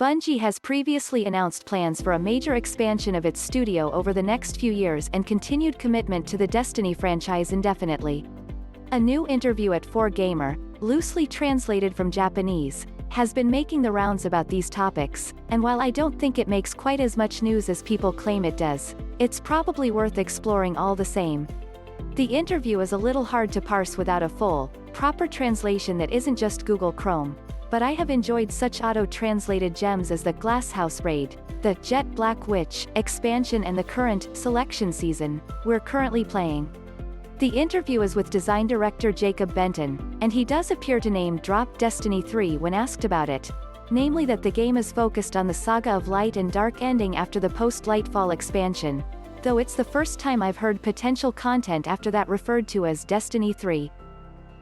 Bungie has previously announced plans for a major expansion of its studio over the next few years and continued commitment to the Destiny franchise indefinitely. A new interview at 4Gamer, loosely translated from Japanese, has been making the rounds about these topics, and while I don't think it makes quite as much news as people claim it does, it's probably worth exploring all the same. The interview is a little hard to parse without a full, proper translation that isn't just Google Chrome, but I have enjoyed such auto-translated gems as the Glasshouse Raid, the Jet Black Witch expansion and the current Selection season we're currently playing. The interview is with Design Director Jacob Benton, and he does appear to name-drop Destiny 3 when asked about it, namely that the game is focused on the saga of light and dark ending after the post-Lightfall expansion, though it's the first time I've heard potential content after that referred to as Destiny 3.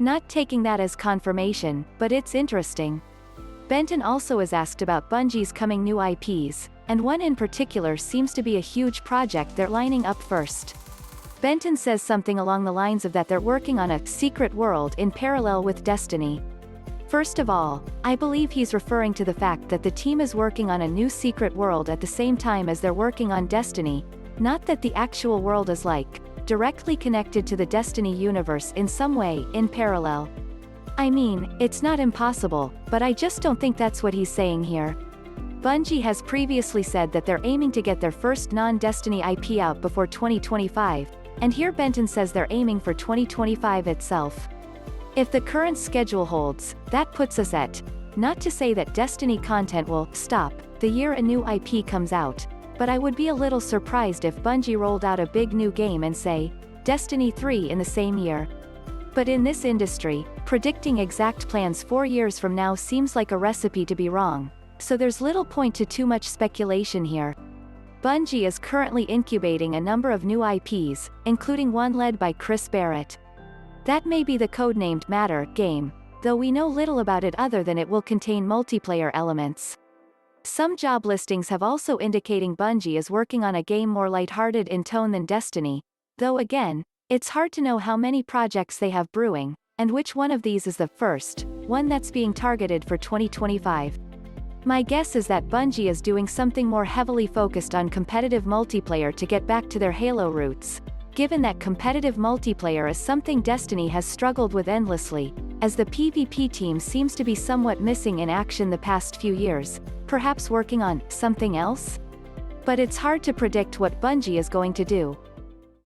Not taking that as confirmation, but it's interesting. Benton also is asked about Bungie's coming new IPs, and one in particular seems to be a huge project they're lining up first. Benton says something along the lines of that they're working on a secret world in parallel with Destiny. First of all, I believe he's referring to the fact that the team is working on a new secret world at the same time as they're working on Destiny, not that the actual world is directly connected to the Destiny universe in some way, in parallel. I mean, it's not impossible, but I just don't think that's what he's saying here. Bungie has previously said that they're aiming to get their first non-Destiny IP out before 2025, and here Benton says they're aiming for 2025 itself. If the current schedule holds, that puts us at, not to say that Destiny content will stop the year a new IP comes out, but I would be a little surprised if Bungie rolled out a big new game and say, Destiny 3 in the same year. But in this industry, predicting exact plans 4 years from now seems like a recipe to be wrong, so there's little point to too much speculation here. Bungie is currently incubating a number of new IPs, including one led by Chris Barrett. That may be the codenamed Matter game, though we know little about it other than it will contain multiplayer elements. Some job listings have also indicating Bungie is working on a game more lighthearted in tone than Destiny, though again, it's hard to know how many projects they have brewing, and which one of these is the first one that's being targeted for 2025. My guess is that Bungie is doing something more heavily focused on competitive multiplayer to get back to their Halo roots, given that competitive multiplayer is something Destiny has struggled with endlessly, as the PvP team seems to be somewhat missing in action the past few years, perhaps working on something else? But it's hard to predict what Bungie is going to do.